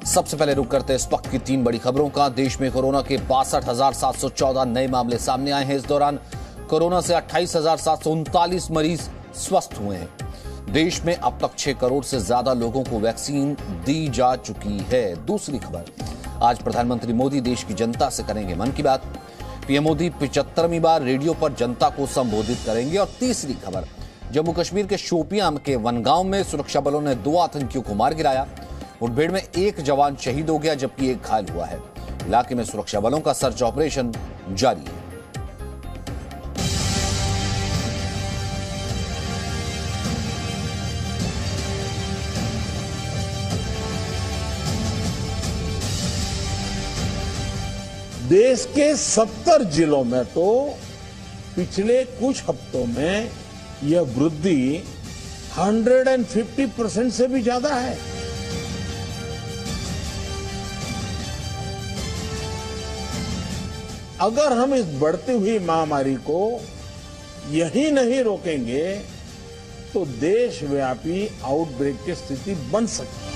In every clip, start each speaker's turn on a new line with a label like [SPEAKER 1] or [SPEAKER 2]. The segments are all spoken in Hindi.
[SPEAKER 1] सबसे पहले रुक करते हैं इस वक्त की 3 बड़ी खबरों का। देश में कोरोना के 62,714 नए मामले सामने आए हैं। इस दौरान कोरोना से 28,739 मरीज स्वस्थ हुए हैं। देश में अब तक 6 करोड़ से ज्यादा लोगों को वैक्सीन दी जा चुकी है। दूसरी खबर, आज प्रधानमंत्री मोदी देश की जनता से करेंगे मन की बात। पीएम मोदी 75वीं बार रेडियो पर जनता को संबोधित करेंगे। और तीसरी खबर, जम्मू कश्मीर के शोपियां के वनगांव में सुरक्षा बलों ने 2 आतंकियों को मार गिराया। मुठभेड़ में 1 जवान शहीद हो गया जबकि 1 घायल हुआ है। इलाके में सुरक्षा बलों का सर्च ऑपरेशन जारी है।
[SPEAKER 2] देश के 70 जिलों में तो पिछले कुछ हफ्तों में यह वृद्धि 150% से भी ज्यादा है। अगर हम इस बढ़ती हुई महामारी को यही नहीं रोकेंगे तो देशव्यापी आउटब्रेक की स्थिति बन सकती है।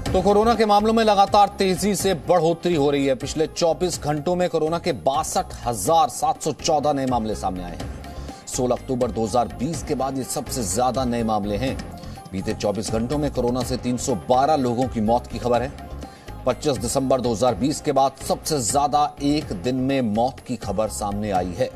[SPEAKER 1] तो कोरोना के मामलों में लगातार तेजी से बढ़ोतरी हो रही है। पिछले 24 घंटों में कोरोना के 62,714 नए मामले सामने आए हैं। 16 अक्टूबर 2020 के बाद ये सबसे ज्यादा नए मामले हैं। बीते 24 घंटों में कोरोना से 312 लोगों की मौत की खबर है। 25 दिसंबर 2020 के बाद सबसे ज्यादा एक दिन में मौत की खबर सामने आई है।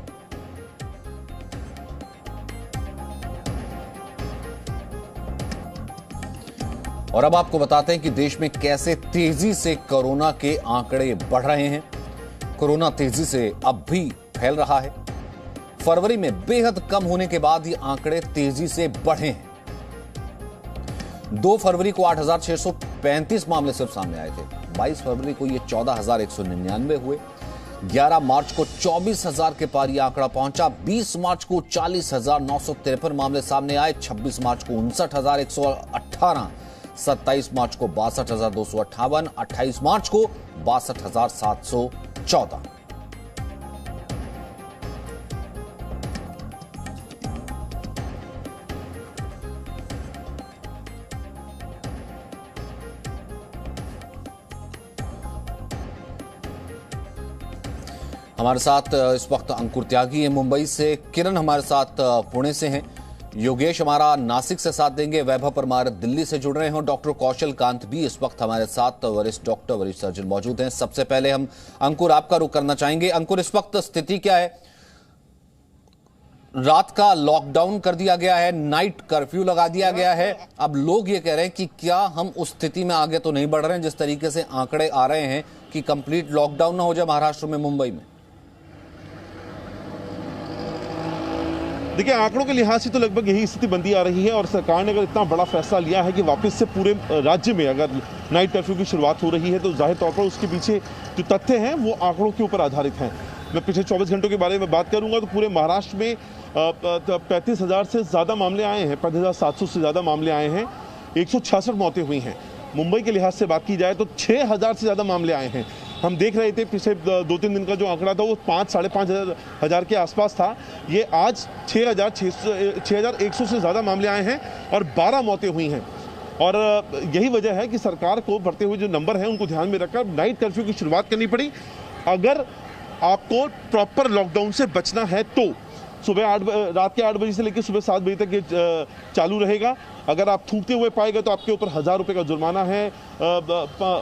[SPEAKER 1] और अब आपको बताते हैं कि देश में कैसे तेजी से कोरोना के आंकड़े बढ़ रहे हैं। कोरोना तेजी से अब भी फैल रहा है। फरवरी में बेहद कम होने के बाद ये आंकड़े तेजी से बढ़े हैं। 2 फरवरी को 8,635 मामले सिर्फ सामने आए थे। 22 फरवरी को ये 14,199 हुए। 11 मार्च को 24,000 के पार यह आंकड़ा पहुंचा। 20 मार्च को 40,953 मामले सामने आए। 26 मार्च को 59,118, 27 मार्च को 62,258, 28 मार्च को 62,714। हमारे साथ इस वक्त अंकुर त्यागी है मुंबई से, किरण हमारे साथ पुणे से हैं, योगेश हमारा नासिक से साथ देंगे, वैभव परमार दिल्ली से जुड़ रहे हैं, डॉक्टर कौशल कांत भी इस वक्त हमारे साथ वरिष्ठ डॉक्टर, वरिष्ठ सर्जन मौजूद हैं। सबसे पहले हम अंकुर आपका रुख करना चाहेंगे। अंकुर, इस वक्त स्थिति क्या है? रात का लॉकडाउन कर दिया गया है, नाइट कर्फ्यू लगा दिया गया है। अब लोग ये कह रहे हैं कि क्या हम उस स्थिति में आगे तो नहीं बढ़ रहे हैं जिस तरीके से आंकड़े आ रहे हैं कि कंप्लीट लॉकडाउन ना हो जाए महाराष्ट्र में, मुंबई में?
[SPEAKER 3] देखिए, आंकड़ों के लिहाज से तो लगभग यही स्थिति बनती आ रही है। और सरकार ने अगर इतना बड़ा फैसला लिया है कि वापस से पूरे राज्य में अगर नाइट कर्फ्यू की शुरुआत हो रही है तो जाहिर तौर पर उसके पीछे जो तथ्य हैं वो आंकड़ों के ऊपर आधारित हैं। मैं पिछले 24 घंटों के बारे में बात करूंगा तो पूरे महाराष्ट्र में 35,000 से ज़्यादा मामले आए हैं, 5,700 से ज़्यादा मामले आए हैं, 166 मौतें हुई हैं। मुंबई के लिहाज से बात की जाए तो 6,000 से ज़्यादा मामले आए हैं। हम देख रहे थे पिछले 2-3 दिन का जो आंकड़ा था वो 5,000-5,500 हजार के आसपास था। ये आज 6,100 से ज़्यादा मामले आए हैं और 12 मौतें हुई हैं। और यही वजह है कि सरकार को बढ़ते हुए जो नंबर हैं उनको ध्यान में रखकर नाइट कर्फ्यू की शुरुआत करनी पड़ी। अगर आपको प्रॉपर लॉकडाउन से बचना है तो रात के 8 बजे से लेकर सुबह 7 बजे तक ये चालू रहेगा। अगर आप थूकते हुए पाए गए तो आपके ऊपर 1,000 रुपये का जुर्माना है।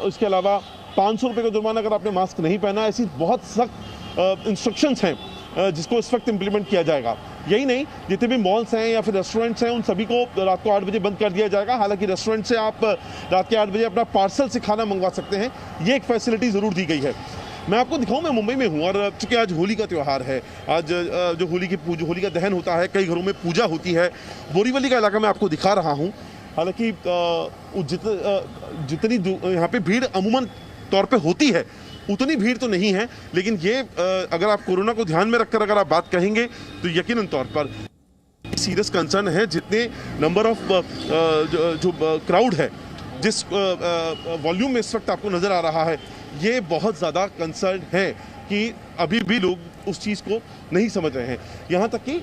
[SPEAKER 3] इसके अलावा 500 रुपये का जुर्माना अगर आपने मास्क नहीं पहना। ऐसी बहुत सख्त इंस्ट्रक्शंस हैं जिसको इस वक्त इम्प्लीमेंट किया जाएगा। यही नहीं, जितने भी मॉल्स हैं या फिर रेस्टोरेंट्स हैं उन सभी को रात को 8 बजे बंद कर दिया जाएगा। हालांकि रेस्टोरेंट से आप रात के 8 बजे अपना पार्सल से खाना मंगवा सकते हैं, ये एक फैसिलिटी ज़रूर दी गई है। मैं आपको दिखाऊं, मैं मुंबई में हूं और चूंकि आज होली का त्यौहार है, आज जो होली का दहन होता है, कई घरों में पूजा होती है। बोरीवली का इलाका मैं आपको दिखा रहा हूं। हालांकि जितनी यहाँ पे भीड़ अमूमन तौर पे होती है उतनी भीड़ तो नहीं है, लेकिन ये अगर आप कोरोना को ध्यान में रखकर अगर आप बात कहेंगे तो यकीनन तौर पर सीरियस कंसर्न है। जितने नंबर ऑफ जो क्राउड है, जिस वॉल्यूम में इस वक्त आपको नजर आ रहा है, ये बहुत ज़्यादा कंसर्न है। कि अभी भी लोग उस चीज़ को नहीं समझ रहे हैं। यहाँ तक कि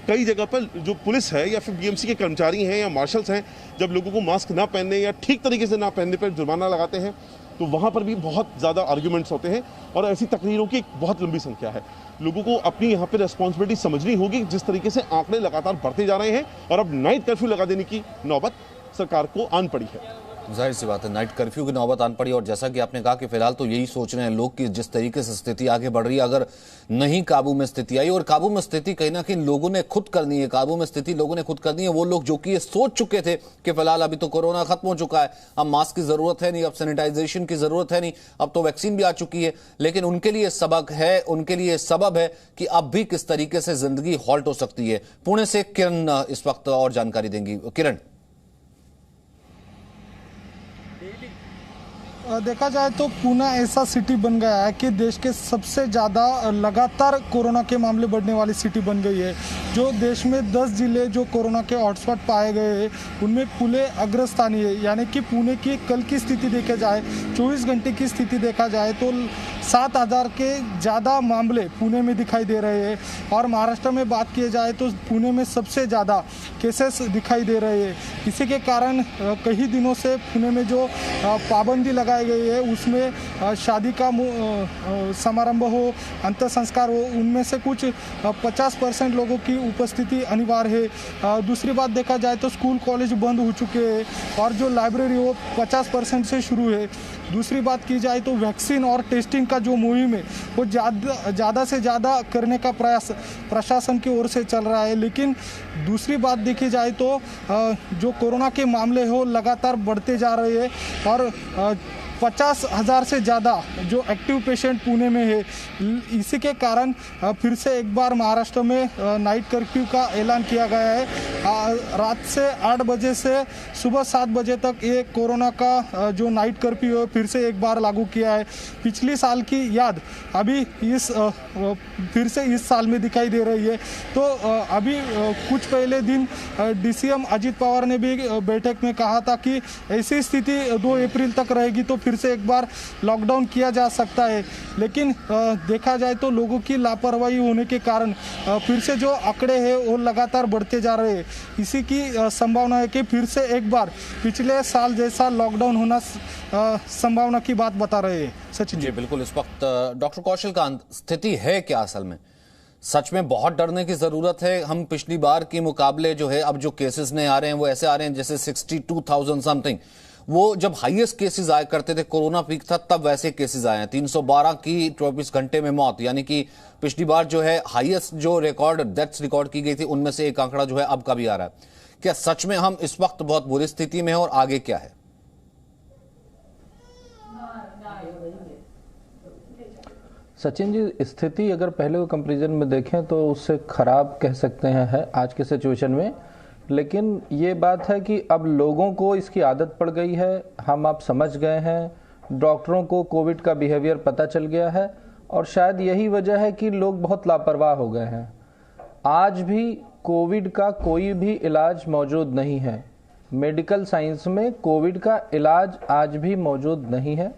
[SPEAKER 3] कई जगह पर जो पुलिस है या फिर बीएमसी के कर्मचारी हैं या मार्शल्स हैं, जब लोगों को मास्क ना पहनने या ठीक तरीके से ना पहनने पर जुर्माना लगाते हैं तो वहाँ पर भी बहुत ज़्यादा आर्ग्यूमेंट्स होते हैं और ऐसी तकरीरों की एक बहुत लंबी संख्या है। लोगों को अपनी यहाँ पे रिस्पॉन्सिबिलिटी समझनी होगी। जिस तरीके से आंकड़े लगातार बढ़ते जा रहे हैं और अब नाइट कर्फ्यू लगा देने की नौबत सरकार को आन पड़ी है।
[SPEAKER 1] जाहिर सी बात है, नाइट कर्फ्यू की नौबत आन पड़ी और जैसा कि आपने कहा कि फिलहाल तो यही सोच रहे हैं लोग कि जिस तरीके से स्थिति आगे बढ़ रही है, अगर नहीं काबू में स्थिति आई, और काबू में स्थिति कहीं ना कहीं लोगों ने खुद करनी है, काबू में स्थिति लोगों ने खुद करनी है। वो लोग जो कि ये सोच चुके थे कि फिलहाल अभी तो कोरोना खत्म हो चुका है, अब मास्क की जरूरत है नहीं, अब सैनिटाइजेशन की जरूरत है नहीं, अब तो वैक्सीन भी आ चुकी है, लेकिन उनके लिए सबक है, उनके लिए सबब है कि अब भी किस तरीके से जिंदगी हॉल्ट हो सकती है। पुणे से किरण इस वक्त और जानकारी देंगी। किरण,
[SPEAKER 4] देखा जाए तो पुणे ऐसा सिटी बन गया है कि देश के सबसे ज़्यादा लगातार कोरोना के मामले बढ़ने वाली सिटी बन गई है। जो देश में 10 जिले जो कोरोना के हॉटस्पॉट पाए गए हैं उनमें पुणे अग्रस्थानी है। यानी कि पुणे की कल की स्थिति देखा जाए, 24 घंटे की स्थिति देखा जाए तो 7,000 के ज़्यादा मामले पुणे में दिखाई दे रहे हैं। और महाराष्ट्र में बात की जाए तो पुणे में सबसे ज़्यादा केसेस दिखाई दे रहे हैं। इसी के कारण कई दिनों से पुणे में जो पाबंदी लगाई गई है उसमें शादी का समारंभ हो, अंतिम संस्कार हो, उनमें से कुछ 50% लोगों की उपस्थिति अनिवार्य है। दूसरी बात देखा जाए तो स्कूल कॉलेज बंद हो चुके हैं और जो लाइब्रेरी वो 50% से शुरू है। दूसरी बात की जाए तो वैक्सीन और टेस्टिंग का जो मुहिम है वो ज़्यादा से ज़्यादा करने का प्रयास प्रशासन की ओर से चल रहा है। लेकिन दूसरी बात देखी जाए तो जो कोरोना के मामले हो लगातार बढ़ते जा रहे हैं और 50,000 से ज़्यादा जो एक्टिव पेशेंट पुणे में है। इसी के कारण फिर से एक बार महाराष्ट्र में नाइट कर्फ्यू का ऐलान किया गया है। रात से 8 बजे से सुबह 7 बजे तक ये कोरोना का जो नाइट कर्फ्यू है फिर से एक बार लागू किया है। पिछली साल की याद अभी फिर से इस साल में दिखाई दे रही है। तो अभी कुछ पहले दिन डीसीएम अजित पवार ने भी बैठक में कहा था कि ऐसी स्थिति 2 अप्रैल तक रहेगी तो फिर से एक बार लॉकडाउन किया जा सकता है। लेकिन देखा जाए तो लोगों की लापरवाही होने के कारण फिर से जो आंकड़े हैं वो लगातार बढ़ते जा रहे हैं। इसी की संभावना है कि फिर से एक बार पिछले साल जैसा लॉकडाउन होना संभावना की बात बता रहे हैं। सचिन
[SPEAKER 1] जी बिल्कुल। इस वक्त डॉक्टर कौशल का स्थिति है क्या असल में? सच में बहुत डरने की जरूरत है। हम पिछली बार के मुकाबले जो है अब जो केसेस ने आ रहे हैं वो ऐसे आ रहे हैं जैसे 62,000 समथिंग। वो जब हाईएस्ट केसेस आया करते थे, कोरोना पीक था, तब वैसे केसेस आए हैं। 312 की 24 घंटे में मौत, यानी कि पिछली बार जो है हाईएस्ट जो रिकॉर्ड डेथ्स रिकॉर्ड की गई थी उनमें से एक आंकड़ा जो है अब का भी आ रहा है। क्या सच में हम इस वक्त बहुत बुरी स्थिति में हैं और आगे क्या है?
[SPEAKER 5] सचिन जी, स्थिति अगर पहले के कंपैरिजन में देखें तो उससे खराब कह सकते हैं है आज के सिचुएशन में। लेकिन ये बात है कि अब लोगों को इसकी आदत पड़ गई है, हम आप समझ गए हैं, डॉक्टरों को कोविड का बिहेवियर पता चल गया है और शायद यही वजह है कि लोग बहुत लापरवाह हो गए हैं। आज भी कोविड का कोई भी इलाज मौजूद नहीं है। मेडिकल साइंस में कोविड का इलाज आज भी मौजूद नहीं है।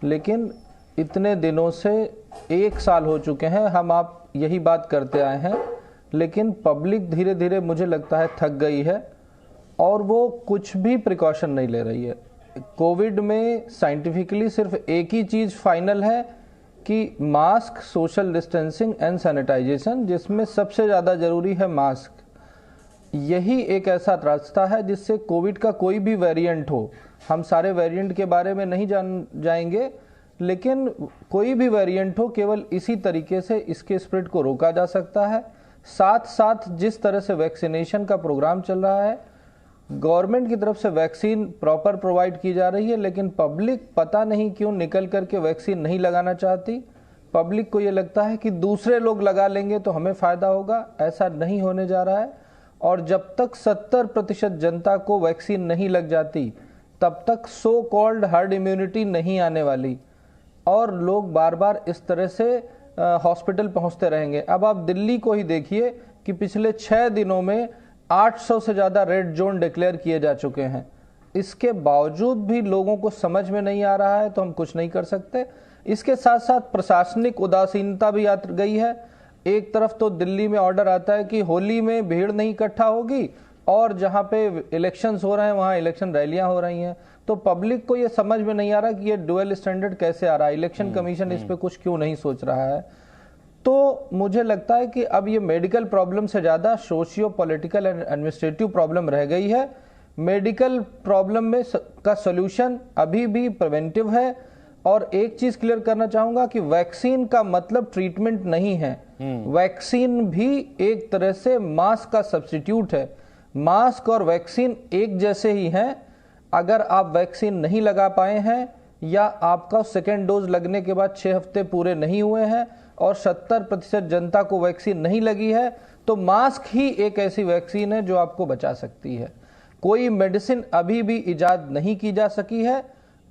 [SPEAKER 5] लेकिन इतने दिनों से 1 साल हो चुके हैं हम आप यही बात करते आए हैं, लेकिन पब्लिक धीरे धीरे मुझे लगता है थक गई है और वो कुछ भी प्रिकॉशन नहीं ले रही है। कोविड में साइंटिफिकली सिर्फ एक ही चीज़ फाइनल है कि mask, social distancing and sanitisation, जिसमें सबसे ज़्यादा ज़रूरी है मास्क। यही एक ऐसा रास्ता है जिससे कोविड का कोई भी वेरिएंट हो, हम सारे वेरिएंट के बारे में नहीं जाएंगे, लेकिन कोई भी वेरिएंट हो, केवल इसी तरीके से इसके स्प्रेड को रोका जा सकता है। साथ साथ जिस तरह से वैक्सीनेशन का प्रोग्राम चल रहा है, गवर्नमेंट की तरफ से वैक्सीन प्रॉपर प्रोवाइड की जा रही है, लेकिन पब्लिक पता नहीं क्यों निकल करके वैक्सीन नहीं लगाना चाहती। पब्लिक को ये लगता है कि दूसरे लोग लगा लेंगे तो हमें फ़ायदा होगा। ऐसा नहीं होने जा रहा है और जब तक 70% जनता को वैक्सीन नहीं लग जाती तब तक सो कॉल्ड हर्ड इम्यूनिटी नहीं आने वाली और लोग बार बार इस तरह से हॉस्पिटल पहुंचते रहेंगे। अब आप दिल्ली को ही देखिए कि पिछले 6 दिनों में 800 से ज़्यादा रेड जोन डिक्लेयर किए जा चुके हैं। इसके बावजूद भी लोगों को समझ में नहीं आ रहा है तो हम कुछ नहीं कर सकते। इसके साथ साथ प्रशासनिक उदासीनता भी आ गई है। एक तरफ तो दिल्ली में ऑर्डर आता है कि होली में भीड़ नहीं इकट्ठा होगी और जहां पे इलेक्शंस हो रहे हैं वहां इलेक्शन रैलियां हो रही हैं, तो पब्लिक को ये समझ में नहीं आ रहा कि ये डुअल स्टैंडर्ड कैसे आ रहा है, इलेक्शन कमीशन इस पे कुछ क्यों नहीं सोच रहा है। तो मुझे लगता है कि अब ये मेडिकल प्रॉब्लम से ज्यादा socio political and administrative problem रह गई है। मेडिकल प्रॉब्लम में का सोल्यूशन अभी भी प्रिवेंटिव है। और एक चीज क्लियर करना चाहूंगा कि वैक्सीन का मतलब ट्रीटमेंट नहीं है। वैक्सीन भी एक तरह से मास्क का सब्स्टिट्यूट है। मास्क और वैक्सीन एक जैसे ही हैं। अगर आप वैक्सीन नहीं लगा पाए हैं या आपका सेकेंड डोज लगने के बाद 6 हफ्ते पूरे नहीं हुए हैं और 70% जनता को वैक्सीन नहीं लगी है, तो मास्क ही एक ऐसी वैक्सीन है जो आपको बचा सकती है। कोई मेडिसिन अभी भी इजाद नहीं की जा सकी है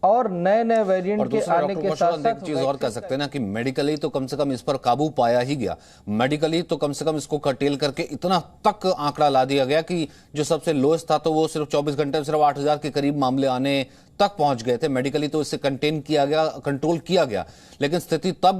[SPEAKER 5] और नए नए वेरिएंट के आने के साथ साथ
[SPEAKER 1] एक चीज और कह सकते हैं ना कि मेडिकली तो कम से कम इस पर काबू पाया ही गया। मेडिकली तो कम से कम इसको कर्टेल करके इतना तक आंकड़ा ला दिया गया कि जो सबसे लोएस्ट था तो वो सिर्फ 24 घंटे में सिर्फ 8000 के करीब मामले आने तक पहुंच गए थे। मेडिकली तो इससे कंटेन किया गया, कंट्रोल किया गया, लेकिन स्थिति तब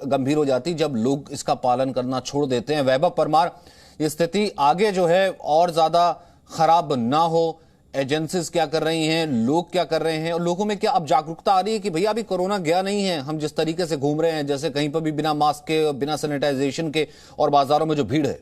[SPEAKER 1] गंभीर हो जाती जब लोग इसका पालन करना छोड़ देते हैं। वैभव परमार, ये स्थिति आगे जो है और ज्यादा खराब ना हो, एजेंसीज क्या कर रही हैं, लोग क्या कर रहे हैं और लोगों में क्या अब जागरूकता आ रही है कि भैया अभी कोरोना गया नहीं है, हम जिस तरीके से घूम रहे हैं जैसे कहीं पर भी बिना मास्क के, बिना सैनिटाइजेशन के, और बाजारों में जो भीड़ है?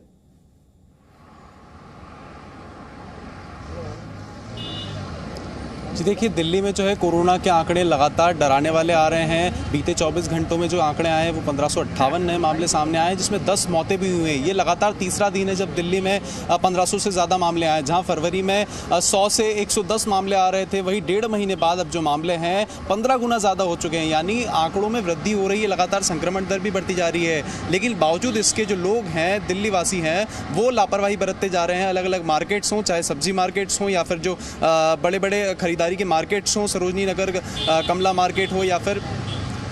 [SPEAKER 6] जी देखिए, दिल्ली में जो है कोरोना के आंकड़े लगातार डराने वाले आ रहे हैं। बीते 24 घंटों में जो आंकड़े आए हैं वो 1558 नए मामले सामने आए हैं, जिसमें 10 मौतें भी हुई हैं। ये लगातार तीसरा दिन है जब दिल्ली में 1500 से ज़्यादा मामले आए। जहां फरवरी में 100 से 110 मामले आ रहे थे, वही 1.5 महीने बाद अब जो मामले हैं 15 गुना ज़्यादा हो चुके हैं। यानी आंकड़ों में वृद्धि हो रही है, लगातार संक्रमण दर भी बढ़ती जा रही है। लेकिन बावजूद इसके जो लोग हैं, दिल्ली वासी हैं, वो लापरवाही बरतते जा रहे हैं। अलग अलग मार्केट्स हों, चाहे सब्जी मार्केट्स हों या फिर जो बड़े बड़े खरीदारी के मार्केट्स हों, सरोजनी नगर कमला मार्केट हो या फिर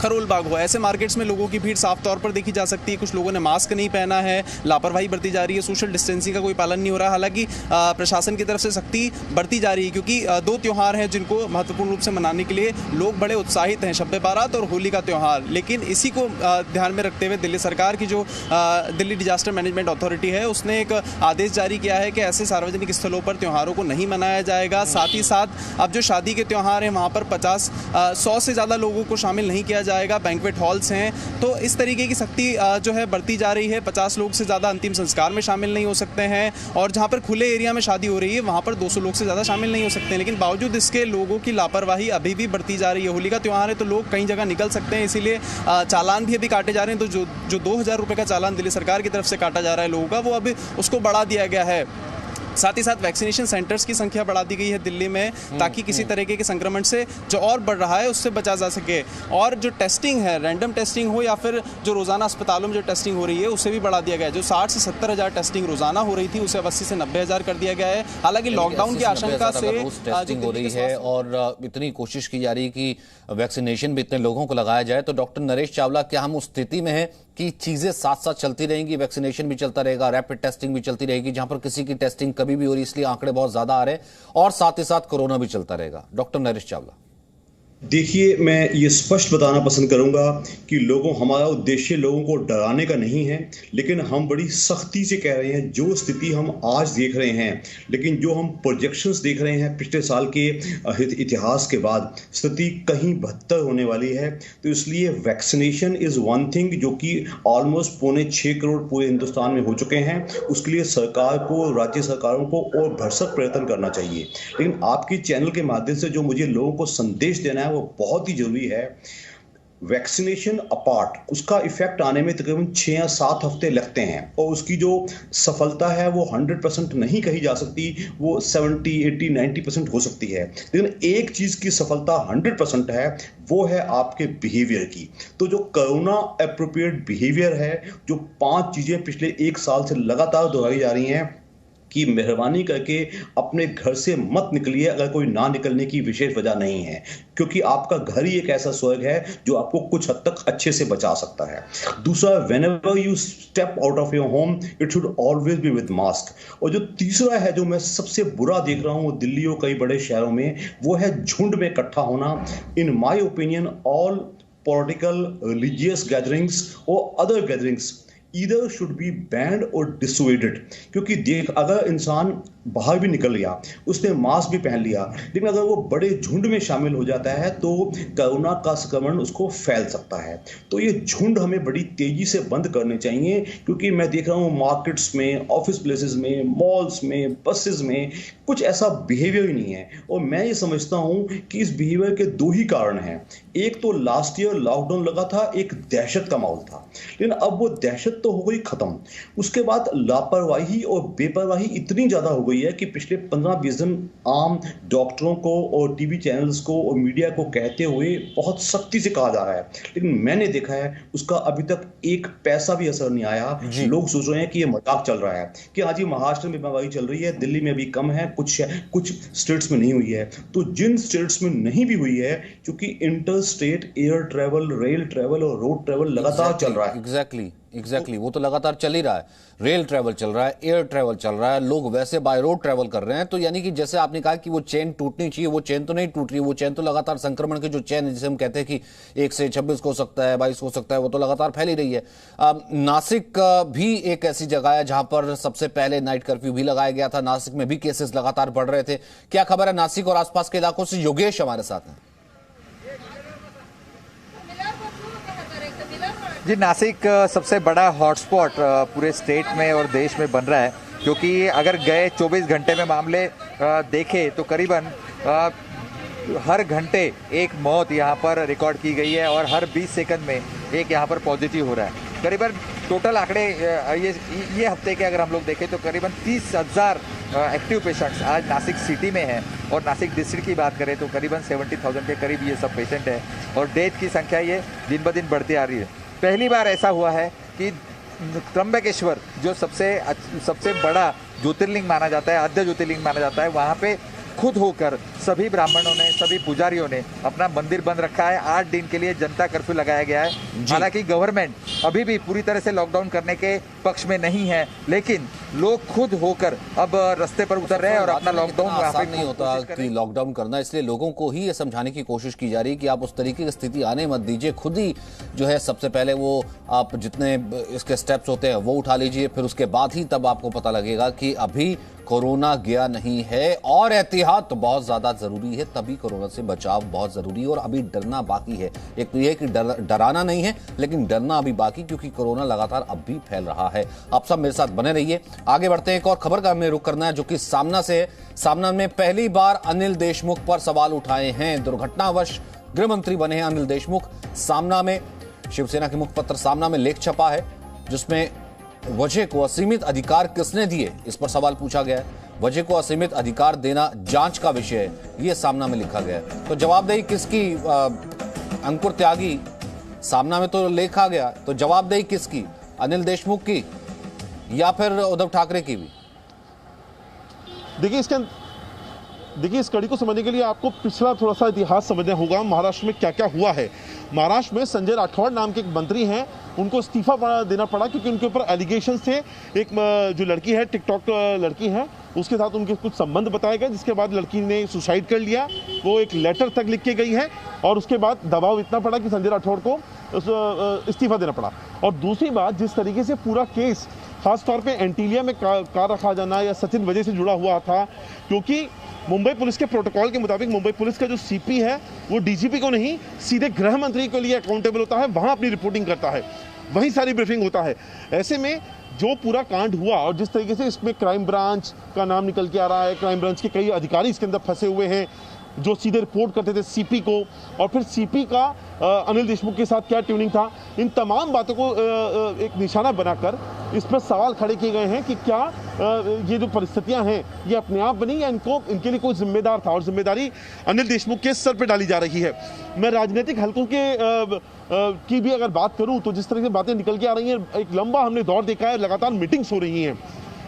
[SPEAKER 6] खरोल बाग हो, ऐसे मार्केट्स में लोगों की भीड़ साफ तौर पर देखी जा सकती है। कुछ लोगों ने मास्क नहीं पहना है, लापरवाही बरती जा रही है, सोशल डिस्टेंसिंग का कोई पालन नहीं हो रहा। हालांकि प्रशासन की तरफ से सख्ती बढ़ती जा रही है, क्योंकि 2 त्यौहार हैं जिनको महत्वपूर्ण रूप से मनाने के लिए लोग बड़े उत्साहित हैं, शब बारात और होली का त्यौहार। लेकिन इसी को ध्यान में रखते हुए दिल्ली सरकार की जो दिल्ली डिजास्टर मैनेजमेंट अथॉरिटी है, उसने एक आदेश जारी किया है कि ऐसे सार्वजनिक स्थलों पर त्योहारों को नहीं मनाया जाएगा। साथ ही साथ अब जो शादी के त्यौहार हैं वहाँ पर 100 से ज़्यादा लोगों को शामिल नहीं किया जाएगा। बैंक्वेट हॉल्स हैं, तो इस तरीके की सख्ती जो है बढ़ती जा रही है। 50 लोग से ज़्यादा अंतिम संस्कार में शामिल नहीं हो सकते हैं और जहाँ पर खुले एरिया में शादी हो रही है वहाँ पर 200 लोग से ज़्यादा शामिल नहीं हो सकते हैं। लेकिन बावजूद इसके लोगों की लापरवाही अभी भी बढ़ती जा रही है। होली का त्यौहार है तो लोग कई जगह निकल सकते हैं, इसीलिए चालान भी अभी काटे जा रहे हैं। तो जो 2000 रुपये का चालान दिल्ली सरकार की तरफ से काटा जा रहा है लोगों का, वो अभी उसको बढ़ा दिया गया है। साथ ही साथ वैक्सीनेशन सेंटर्स की संख्या बढ़ा दी गई है दिल्ली में, ताकि किसी तरीके के संक्रमण से जो और बढ़ रहा है उससे बचा जा सके। और जो टेस्टिंग है, रैंडम टेस्टिंग हो या फिर जो रोजाना अस्पतालों में जो टेस्टिंग हो रही है उसे भी बढ़ा दिया गया है। जो 60 से 70 हज़ार टेस्टिंग रोजाना हो रही थी उसे अब 80 से 90 हज़ार कर दिया गया है। हालांकि लॉकडाउन की आशंका से
[SPEAKER 1] टेस्टिंग हो रही है और इतनी कोशिश की जा रही है कि वैक्सीनेशन भी इतने लोगों को लगाया जाए, तो डॉक्टर नरेश चावला, क्या हम उस स्थिति में हैं कि चीजें साथ साथ चलती रहेंगी, वैक्सीनेशन भी चलता रहेगा, रैपिड टेस्टिंग भी चलती रहेगी, जहां पर किसी की टेस्टिंग कभी भी हो रही, इसलिए आंकड़े बहुत ज्यादा आ रहे हैं, और साथ ही साथ कोरोना भी चलता रहेगा? डॉक्टर नरेश चावला।
[SPEAKER 7] देखिए, मैं ये स्पष्ट बताना पसंद करूंगा कि हमारा उद्देश्य लोगों को डराने का नहीं है, लेकिन हम बड़ी सख्ती से कह रहे हैं जो स्थिति हम आज देख रहे हैं, लेकिन जो हम प्रोजेक्शंस देख रहे हैं पिछले साल के इतिहास के बाद, स्थिति कहीं बदतर होने वाली है। तो इसलिए वैक्सीनेशन इज़ वन थिंग, जो कि ऑलमोस्ट 5.25 करोड़ पूरे हिंदुस्तान में हो चुके हैं। उसके लिए सरकार को, राज्य सरकारों को और भरसक प्रयत्न करना चाहिए। लेकिन आपके चैनल के माध्यम से जो मुझे लोगों को संदेश देना है वो बहुत ही जरूरी है। वैक्सीनेशन अपार्ट, उसका इफेक्ट आने में तकरीबन 6 या 7 हफ्ते लगते हैं और उसकी जो सफलता है वो 100% नहीं कही जा सकती, वो 70, 80, 90% हो सकती है। लेकिन एक चीज़ की सफलता 100% है, वो है आपके बिहेवियर की। तो जो कोरोना एप्रोप्रिएट बिहेवियर है, जो 5 चीज़ें पिछले 1 साल से लगातार दोहराई जा रही हैं कि मेहरबानी करके अपने घर से मत निकलिए अगर कोई ना निकलने की विशेष वजह नहीं है, क्योंकि आपका घर ही एक ऐसा स्वर्ग है जो आपको कुछ हद तक अच्छे से बचा सकता है। दूसरा, whenever you step out of your home it should always be with mask. और जो तीसरा है, जो मैं सबसे बुरा देख रहा हूँ दिल्ली और कई बड़े शहरों में, वो है झुंड में इकट्ठा होना। In my opinion, all political, religious gatherings or other gatherings either should be banned or dissuaded। क्योंकि देख, अगर इंसान बाहर भी निकल गया, उसने मास्क भी पहन लिया, लेकिन अगर वो बड़े झुंड में शामिल हो जाता है तो कोरोना का संक्रमण उसको फैल सकता है। तो ये झुंड हमें बड़ी तेजी से बंद करने चाहिए, क्योंकि मैं देख रहा हूँ मार्केट्स में, ऑफिस प्लेसेस में, मॉल्स में, बसेस में कुछ ऐसा बिहेवियर ही नहीं है। और मैं ये समझता हूँ कि इस बिहेवियर के दो ही कारण हैं। एक तो लास्ट ईयर लॉकडाउन लगा था, एक दहशत का माहौल था, लेकिन अब वो दहशत तो हो गई खत्म। उसके बाद लापरवाही और बेपरवाही इतनी ज्यादा हो गई है कि पिछले 15-20 दिन आम डॉक्टरों को और टीवी चैनल्स को और मीडिया को कहते हुए बहुत सख्ती से कहा जा रहा है, लेकिन मैंने देखा है उसका अभी तक एक पैसा भी असर नहीं आया। लोग सोच रहे हैं कि ये मजाक चल रहा है, कि आज ही महाराष्ट्र में बीमारी चल रही है, दिल्ली में भी कम है, कुछ स्टेट्स में नहीं हुई है। तो जिन स्टेट्स में नहीं भी हुई है, क्योंकि inter state air travel, rail travel और रोड ट्रैवल लगातार चल रहा है।
[SPEAKER 1] एग्जैक्टली वो तो लगातार चल ही रहा है। रेल ट्रैवल चल रहा है, एयर ट्रैवल चल रहा है, लोग वैसे बाय रोड ट्रैवल कर रहे हैं। तो यानी कि जैसे आपने कहा कि वो चेन टूटनी चाहिए, वो चेन तो नहीं टूट रही, वो चेन तो लगातार संक्रमण की जो चेन है, जिसे हम कहते हैं कि 1 से 26 हो सकता है, 22 हो सकता है, वो तो लगातार फैल ही रही है। नासिक भी एक ऐसी जगह है जहां पर सबसे पहले नाइट कर्फ्यू भी लगाया गया था। नासिक में भी केसेस लगातार बढ़ रहे थे। क्या खबर है नासिक और आसपास के इलाकों से? योगेश हमारे साथ हैं।
[SPEAKER 8] जी, नासिक सबसे बड़ा हॉटस्पॉट पूरे स्टेट में और देश में बन रहा है, क्योंकि अगर गए 24 घंटे में मामले देखें तो करीबन हर घंटे एक मौत यहाँ पर रिकॉर्ड की गई है और हर 20 सेकंड में एक यहाँ पर पॉजिटिव हो रहा है। करीबन टोटल आंकड़े ये हफ्ते के अगर हम लोग देखें तो करीबन 30,000 एक्टिव पेशेंट्स आज नासिक सिटी में हैं, और नासिक डिस्ट्रिक्ट की बात करें तो करीबन 70,000 के करीब ये सब पेशेंट हैं, और डेथ की संख्या ये दिन ब दिन बढ़ती आ रही है। पहली बार ऐसा हुआ है कि त्र्यंबकेश्वर जो सबसे बड़ा ज्योतिर्लिंग माना जाता है, आद्य ज्योतिर्लिंग माना जाता है, वहाँ पे खुद होकर सभी ब्राह्मणों ने, सभी पुजारियों ने अपना मंदिर बंद रखा है। 8 दिन के लिए जनता कर्फ्यू लगाया गया है। हालांकि गवर्नमेंट अभी भी पूरी तरह से लॉकडाउन करने के पक्ष में नहीं है, लेकिन लोग खुद होकर अब रास्ते पर उतर रहे हैं और अपना लॉकडाउन
[SPEAKER 1] आसान नहीं होता कि लॉकडाउन करना, इसलिए लोगों को ही ये समझाने की कोशिश की जा रही है कि आप उस तरीके की स्थिति आने मत दीजिए। खुद ही जो है सबसे पहले वो आप जितने इसके स्टेप्स होते हैं वो उठा लीजिए, फिर उसके बाद ही तब आपको पता लगेगा कि अभी कोरोना गया नहीं है और एहतियात तो बहुत ज्यादा जरूरी है, तभी कोरोना से बचाव बहुत जरूरी है। और अभी डरना बाकी है। एक तो यह कि डराना नहीं है, लेकिन डरना अभी बाकी, क्योंकि कोरोना लगातार अब भी फैल रहा है। आप सब मेरे साथ बने रहिए। आगे बढ़ते हैं, एक और खबर का हमें रुख करना है जो कि सामना से है। सामना में पहली बार अनिल देशमुख पर सवाल उठाए हैं। दुर्घटनावश गृह मंत्री बने हैं अनिल देशमुख। सामना में शिवसेना के मुखपत्र सामना में लेख छपा है जिसमें वजह को असीमित अधिकार किसने दिए, इस पर सवाल पूछा गया है। वजह को असीमित अधिकार देना जांच का विषय है, यह सामना में लिखा गया है। तो जवाबदेही किसकी? अंकुर त्यागी, सामना में तो लिखा गया, तो जवाबदेही किसकी? अनिल देशमुख की या फिर उद्धव ठाकरे की भी?
[SPEAKER 3] देखिए इस कड़ी को समझने के लिए आपको पिछला थोड़ा सा इतिहास समझना होगा। महाराष्ट्र में क्या क्या हुआ है। महाराष्ट्र में संजय राठौड़ नाम के एक मंत्री हैं, उनको इस्तीफा देना पड़ा क्योंकि उनके ऊपर एलिगेशन थे। एक जो लड़की है, टिकटॉक लड़की है, उसके साथ उनके कुछ संबंध बताए गए, जिसके बाद लड़की ने सुसाइड कर लिया। वो एक लेटर तक लिख के गई है और उसके बाद दबाव इतना पड़ा कि संजय राठौड़ को इस्तीफा देना पड़ा। और दूसरी बात, जिस तरीके से पूरा केस खासतौर पे एंटीलिया में कार रखा जाना या सचिन वजह से जुड़ा हुआ था, क्योंकि मुंबई पुलिस के प्रोटोकॉल के मुताबिक मुंबई पुलिस का जो सीपी है वो डीजीपी को नहीं, सीधे गृह मंत्री के लिए अकाउंटेबल होता है, वहां अपनी रिपोर्टिंग करता है, वहीं सारी ब्रीफिंग होता है। ऐसे में जो पूरा कांड हुआ और जिस तरीके से इसमें क्राइम ब्रांच का नाम निकल के आ रहा है, क्राइम ब्रांच के कई अधिकारी इसके अंदर फंसे हुए हैं जो सीधे रिपोर्ट करते थे सीपी को, और फिर सीपी का अनिल देशमुख के साथ क्या ट्यूनिंग था, इन तमाम बातों को एक निशाना बनाकर इस पर सवाल खड़े किए गए हैं कि क्या ये जो परिस्थितियां हैं ये अपने आप बनी या इनके लिए कोई जिम्मेदार था, और जिम्मेदारी अनिल देशमुख के सर पर डाली जा रही है। मैं राजनीतिक हलकों के की भी अगर बात करूं तो जिस तरह से बातें निकल के आ रही हैं, एक लंबा हमने दौर देखा है, लगातार मीटिंग्स हो रही हैं।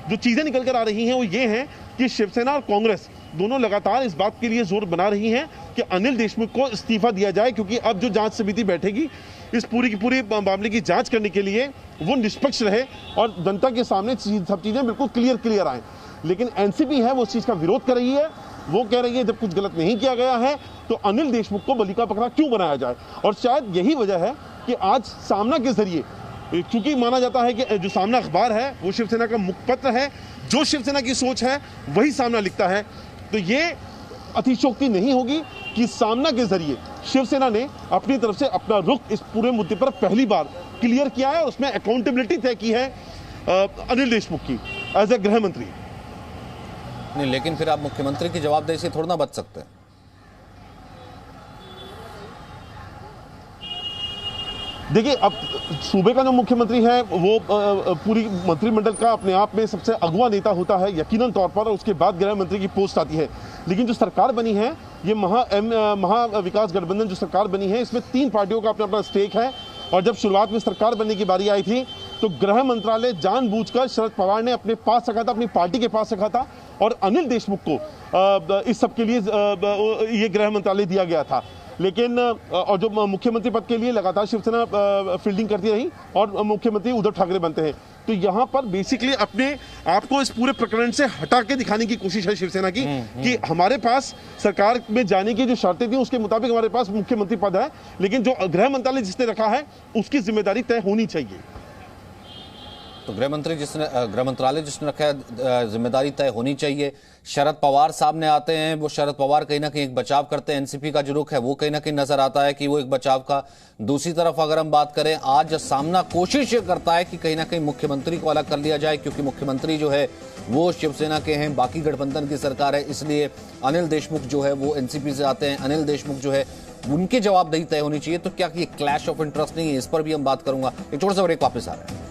[SPEAKER 3] जो चीज़ें निकल कर आ रही हैं वो ये हैं कि शिवसेना और कांग्रेस दोनों लगातार इस बात के लिए जोर बना रही हैं कि अनिल देशमुख को इस्तीफा दिया जाए, क्योंकि अब जो जांच समिति बैठेगी इस पूरी की पूरी मामले की जांच करने के लिए वो निष्पक्ष रहे और जनता के सामने सब चीज़ें बिल्कुल क्लियर आएँ। लेकिन एनसीपी है वो उस चीज़ का विरोध कर रही है वो कह रही है जब कुछ गलत नहीं किया गया है तो अनिल देशमुख को बलि का बकरा क्यों बनाया जाए। और शायद यही वजह है कि आज सामना के जरिए, क्योंकि माना जाता है कि जो सामना अखबार है वो शिवसेना का मुखपत्र है, जो शिवसेना की सोच है वही सामना लिखता है, तो ये अतिशयोक्ति नहीं होगी कि सामना के जरिए शिवसेना ने अपनी तरफ से अपना रुख इस पूरे मुद्दे पर पहली बार क्लियर किया है और उसमें अकाउंटेबिलिटी तय की है अनिल देशमुख की एज ए गृह मंत्री।
[SPEAKER 1] नहीं, लेकिन फिर आप मुख्यमंत्री की जवाबदेही से थोड़ा ना बच सकते हैं।
[SPEAKER 3] देखिए, अब सूबे का जो मुख्यमंत्री है वो पूरी मंत्रिमंडल का अपने आप में सबसे अगवा नेता होता है यकीनन तौर पर, और उसके बाद गृह मंत्री की पोस्ट आती है। लेकिन जो सरकार बनी है, ये महा विकास गठबंधन जो सरकार बनी है, इसमें 3 पार्टियों का अपना अपना स्टेक है। और जब शुरुआत में सरकार बनने की बारी आई थी तो गृह मंत्रालय जानबूझकर शरद पवार ने अपने पास रखा था, अपनी पार्टी के पास रखा था, और अनिल देशमुख को इस सब के लिए ये गृह मंत्रालय दिया गया था। लेकिन और जो मुख्यमंत्री पद के लिए लगातार शिवसेना फील्डिंग करती रही और मुख्यमंत्री उद्धव ठाकरे बनते हैं, तो यहाँ पर बेसिकली अपने आप को इस पूरे प्रकरण से हटा के दिखाने की कोशिश है शिवसेना की कि हमारे पास सरकार में जाने की जो शर्तें थी उसके मुताबिक हमारे पास मुख्यमंत्री पद है, लेकिन जो गृह मंत्रालय जिसने रखा है उसकी जिम्मेदारी तय होनी चाहिए।
[SPEAKER 1] तो गृह मंत्रालय जिसने रखा है जिम्मेदारी तय होनी चाहिए। शरद पवार सामने आते हैं, वो शरद पवार कहीं ना कहीं एक बचाव करते हैं। एनसीपी का जो रुख है वो कहीं ना कहीं नजर आता है कि वो एक बचाव का। दूसरी तरफ अगर हम बात करें, आज सामना कोशिश ये करता है कि कहीं ना कहीं मुख्यमंत्री को अलग कर लिया जाए, क्योंकि मुख्यमंत्री जो है वो शिवसेना के हैं, बाकी गठबंधन की सरकार है, इसलिए अनिल देशमुख जो है वो एनसीपी से आते हैं। अनिल देशमुख जो है उनकी जवाबदेही तय होनी चाहिए। तो क्या ये क्लैश ऑफ इंटरेस्ट नहीं है? इस पर भी हम बात करूंगा। एक छोटा सा ब्रेक, वापस आ रहे हैं।